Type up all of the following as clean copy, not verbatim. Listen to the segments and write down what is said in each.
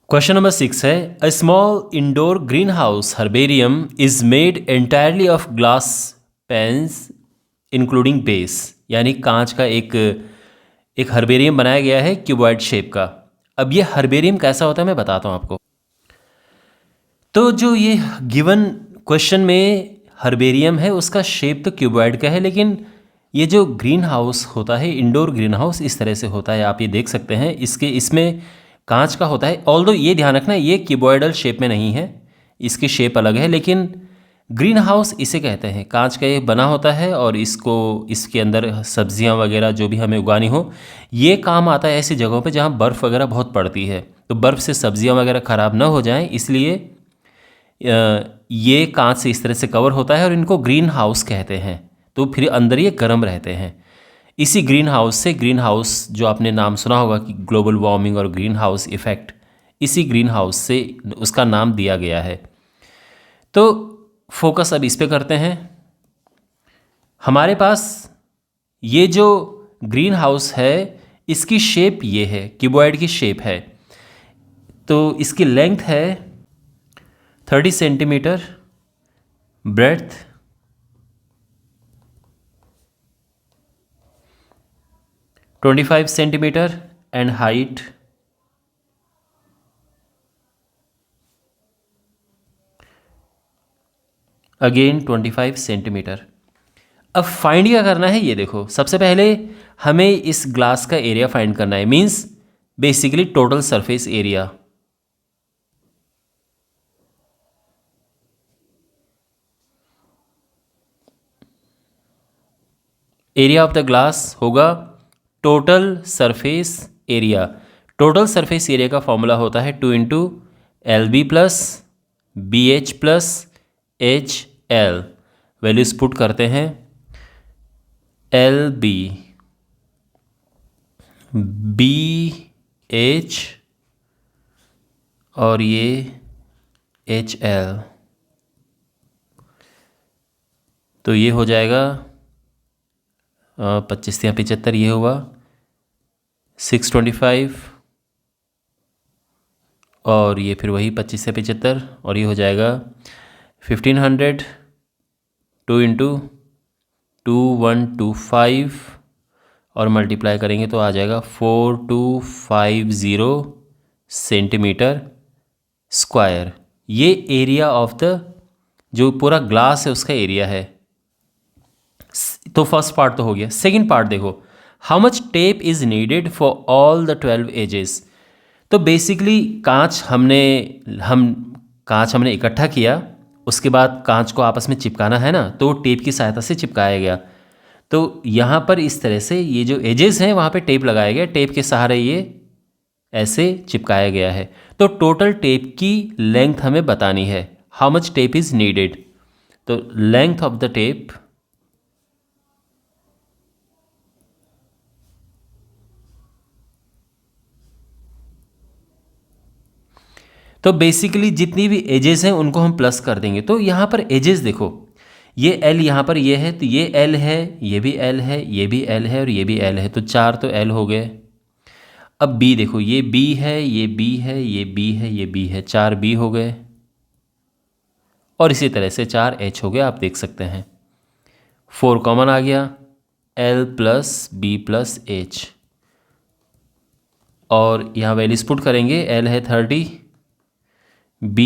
Question number 6 है, a small indoor green house herbarium is made entirely of glass panes including base, यानी कांच का एक herbarium बनाया गया है क्यूबॉइड शेप का। अब ये हर्बेरियम कैसा होता है मैं बताता हूँ आपको। तो जो ये गिवन क्वेश्चन में हर्बेरियम है उसका शेप तो क्यूबॉइड का है, लेकिन ये जो ग्रीन हाउस होता है इंडोर ग्रीन हाउस इस तरह से होता है, आप ये देख सकते हैं। इसमें कांच का होता है, ऑल्दो ये ध्यान रखना ये क्यूबॉइडल शेप में नहीं है, इसकी शेप अलग है, लेकिन ग्रीन हाउस इसे कहते हैं। कांच का ये बना होता है और इसके अंदर सब्जियां वगैरह जो भी हमें उगानी हो, ये काम आता है ऐसी जगहों पे जहाँ बर्फ़ वगैरह बहुत पड़ती है, तो बर्फ़ से सब्जियां वगैरह ख़राब ना हो जाएं, इसलिए ये कांच से इस तरह से कवर होता है और इनको ग्रीन हाउस कहते हैं। तो फिर अंदर ये गर्म रहते हैं। इसी ग्रीन हाउस से, ग्रीन हाउस जो आपने नाम सुना होगा कि ग्लोबल वार्मिंग और ग्रीन हाउस इफ़ेक्ट, इसी ग्रीन हाउस से उसका नाम दिया गया है। तो फोकस अब इस पे करते हैं। हमारे पास ये जो ग्रीन हाउस है इसकी शेप ये है, क्यूबॉइड की शेप है। तो इसकी लेंथ है 30 centimetre, breadth 25 centimetre and height 25 centimetre. अब फाइंड क्या करना है, ये देखो, सबसे पहले हमें इस ग्लास का एरिया फाइंड करना है, means basically total surface area. Area of the glass होगा total surface area. Total surface area का फॉर्मूला होता है 2 into LB plus BH plus HL। Values put करते हैं, LB BH और ये HL, तो ये हो जाएगा 25 या 75, ये हुआ 625 और ये फिर वही 25 से 75 और ये हो जाएगा 1500। 2 इंटू 2125 और मल्टीप्लाई करेंगे तो आ जाएगा 4250 सेंटीमीटर स्क्वायर। ये एरिया ऑफ द जो पूरा ग्लास है उसका एरिया है। तो फर्स्ट पार्ट तो हो गया। सेकंड पार्ट देखो, how much tape is needed for all the 12 edges. तो बेसिकली कांच हमने इकट्ठा किया, उसके बाद कांच को आपस में चिपकाना है ना, तो टेप की सहायता से चिपकाया गया। तो यहाँ पर इस तरह से ये जो एजेस हैं वहाँ पे टेप लगाया गया, टेप के सहारे ये ऐसे चिपकाया गया है। तो टोटल टेप की लेंथ हमें बतानी है, how much tape is needed. तो लेंथ ऑफ द टेप तो बेसिकली जितनी भी एजेस हैं उनको हम प्लस कर देंगे। तो यहाँ पर एजेस देखो, ये L यहाँ पर ये है, तो ये L है, ये भी L है, ये भी L है और ये भी L है, तो 4 तो L हो गए। अब B देखो, ये B है, ये B है, ये B है, ये B है, 4 B हो गए और इसी तरह से 4 H हो गए, आप देख सकते हैं। 4 कॉमन आ गया, L plus B plus H और यहाँ वैल्यूज पुट करेंगे। L है 30, B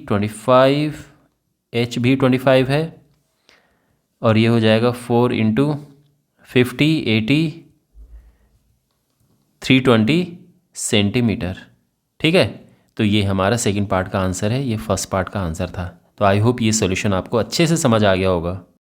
25, H भी 25 है और ये हो जाएगा 4 इंटू 50 80 320 सेंटीमीटर। ठीक है, तो ये हमारा सेकंड पार्ट का आंसर है, ये फर्स्ट पार्ट का आंसर था। तो आई होप ये सॉल्यूशन आपको अच्छे से समझ आ गया होगा।